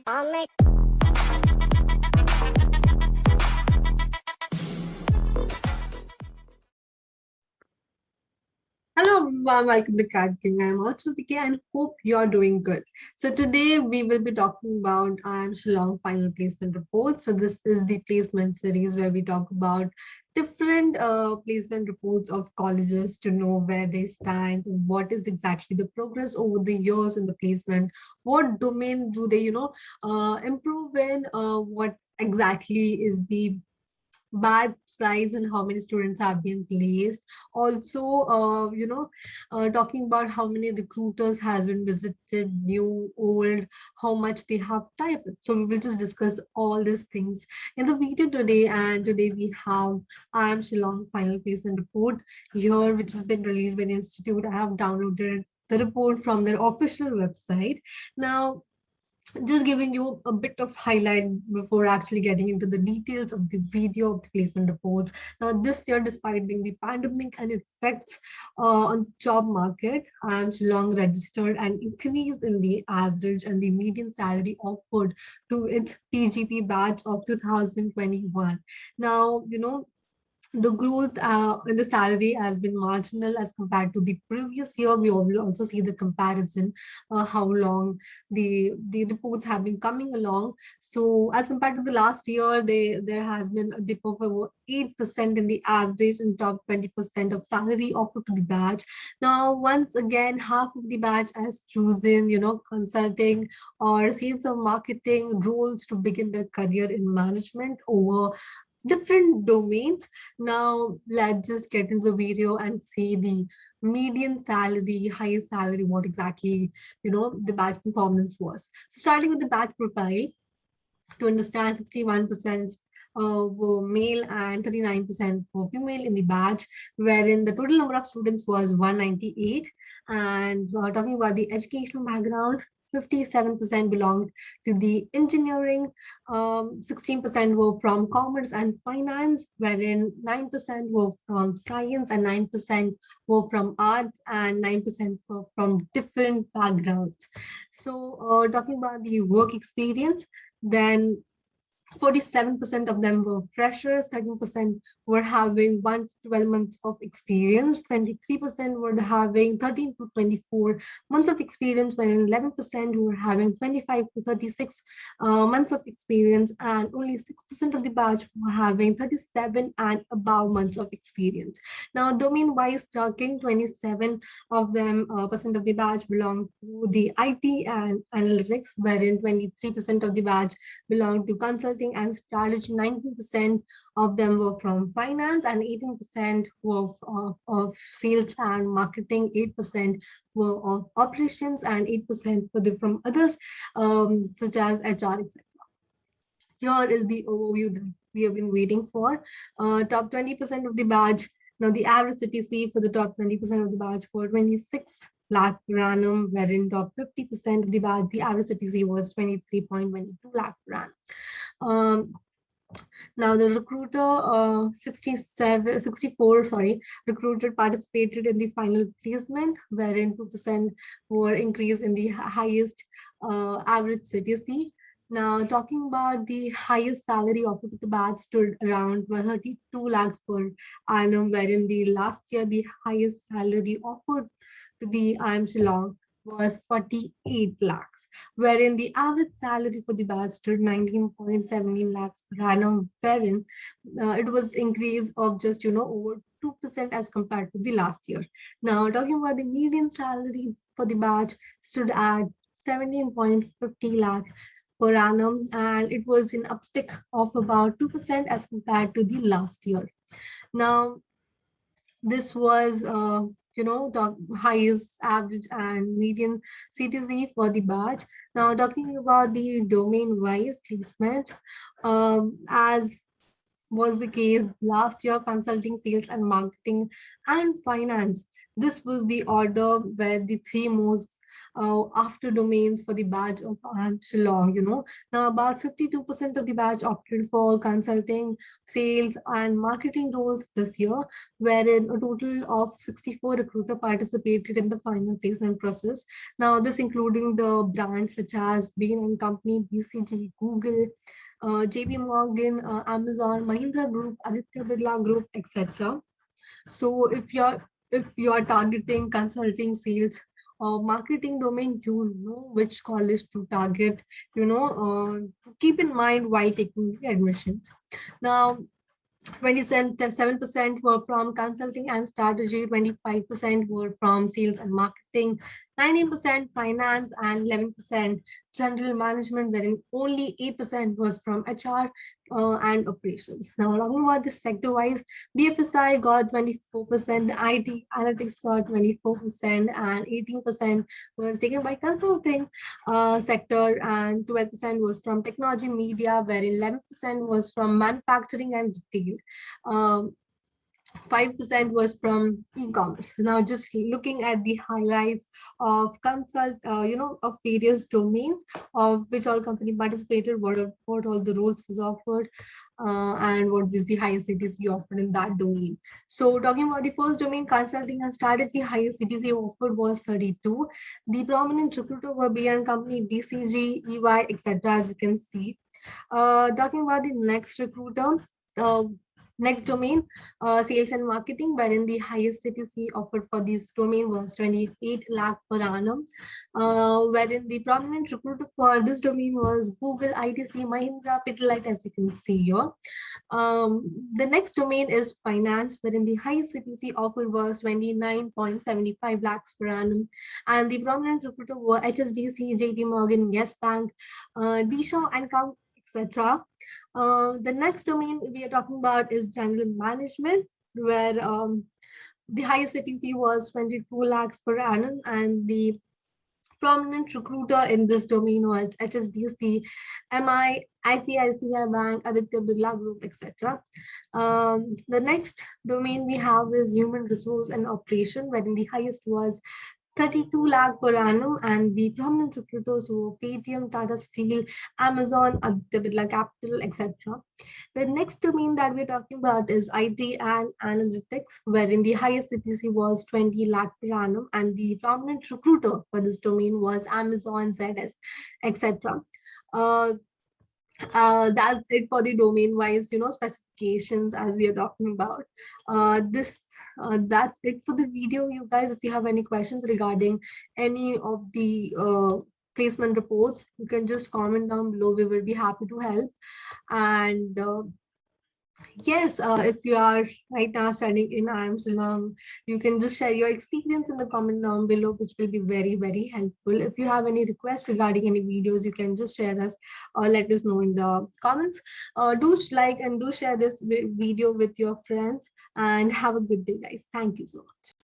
Hello, everyone. Welcome to Card King. I'm Archana and hope you're doing good. So today we will be talking about Shillong Final Placement Report. So this is the placement series where we talk about different placement reports of colleges to know where they stand, what is exactly the progress over the years in the placement, what domain do they, improve in, what exactly is the batch size and how many students have been placed. Also, talking about how many recruiters has been visited, new, old, how much they have typed. So we will just discuss all these things in the video today. And today we have IIM Shillong Final Placement Report here, which has been released by the institute. I have downloaded the report from their official website. Now, just giving you a bit of highlight before actually getting into the details of the video of the placement reports. Now, this year, despite being the pandemic and effects on the job market, Shillong registered an increase in the average and the median salary offered to its PGP batch of 2021. Now, the growth in the salary has been marginal as compared to the previous year. We will also see the comparison, how long the reports have been coming along. So as compared to the last year, there has been a dip of over 8% in the average and top 20% of salary offered to the batch. Now, once again, half of the batch has chosen, consulting or sales or marketing roles to begin their career in management over different domains. Now, let's just get into the video and see the median salary, highest salary, what exactly, the batch performance was. So starting with the batch profile, to understand 61% were male and 39% were female in the batch, wherein the total number of students was 198. And talking about the educational background, 57% belonged to the engineering, 16% were from commerce and finance, wherein 9% were from science and 9% were from arts and 9% were from different backgrounds. So talking about the work experience, then 47% of them were freshers, 13% were having 1 to 12 months of experience, 23% were having 13 to 24 months of experience, when 11% were having 25 to 36 months of experience, and only 6% of the batch were having 37 and above months of experience. Now, domain-wise talking, 27 of them percent of the batch belonged to the IT and analytics, wherein 23% of the batch belonged to consulting and strategy. 19% of them were from finance and 18% were of sales and marketing. 8% were of operations and 8% were from others, such as HR, etc. Here is the overview that we have been waiting for. Top 20% of the batch. Now, the average CTC for the top 20% of the batch for 26 lakh per annum, wherein top 50% of the batch, the average CTC was 23.22 lakh per annum. Now the recruiter 64 recruiter participated in the final placement, wherein 2% were increased in the highest average CTC. Now, talking about the highest salary offered to the batch stood around 132 lakhs per annum, wherein the last year the highest salary offered to the IIM Shillong was 48 lakhs, wherein the average salary for the batch stood 19.17 lakhs per annum, wherein it was increase of just, over 2% as compared to the last year. Now, talking about the median salary for the batch stood at 17.50 lakh per annum, and it was an upstick of about 2% as compared to the last year. Now, this was the highest average and median CTC for the batch. Now, talking about the domain-wise placement, as was the case last year, consulting, sales and marketing, and finance. This was the order where the three most after domains for the badge of Shillong, Now, about 52% of the batch opted for consulting, sales, and marketing roles this year, wherein a total of 64 recruiter participated in the final placement process. Now, this including the brands such as Bain and Company, BCG, Google, JP Morgan, Amazon, Mahindra Group, Aditya Birla Group, etc. So if you're targeting consulting, sales, or marketing domain, you know which college to target, keep in mind while taking the admissions. Now, 27% were from consulting and strategy, 25% were from sales and marketing, 19% finance, and 11% general management, wherein only 8% was from HR and operations. Now, talking about this sector wise, BFSI got 24%, IT analytics got 24%, and 18% was taken by consulting sector, and 12% was from technology media, wherein 11% was from manufacturing and retail. Um, 5% was from e-commerce. Now, just looking at the highlights of of various domains of which all company participated, what all the roles was offered, and what was the highest CTC offered in that domain. So, talking about the first domain, consulting and strategy, highest CTC offered was 32. The prominent recruiter were BN Company, BCG, EY, etc. As we can see. Talking about the next recruiter. Next domain, sales and marketing, wherein the highest CTC offered for this domain was 28 lakh per annum, wherein the prominent recruiter for this domain was Google, ITC, Mahindra, Pidilite, as you can see here. The next domain is finance, wherein the highest CTC offered was 29.75 lakhs per annum, and the prominent recruiter were HSBC, JP Morgan, Yes Bank, Disha and Count, etc. The next domain we are talking about is general management, where the highest CTC was 22 lakhs per annum, and the prominent recruiter in this domain was HSBC, MI, ICICI Bank, Aditya Birla Group, etc. The next domain we have is human resource and operation, wherein the highest was 32 lakh per annum, and the prominent recruiters were Paytm, Tata Steel, Amazon, Aditya Birla Capital, etc. The next domain that we're talking about is IT and analytics, wherein the highest CTC was 20 lakh per annum, and the prominent recruiter for this domain was Amazon, ZS, etc. Uh, that's it for the domain wise specifications as we are talking about this that's it for the video, you guys. If you have any questions regarding any of the placement reports, you can just comment down below. We will be happy to help. And yes, if you are right now studying in IIM Shillong, you can just share your experience in the comment down below, which will be very, very helpful. If you have any requests regarding any videos, you can just share us or let us know in the comments. Do like and do share this video with your friends, and have a good day, guys. Thank you so much.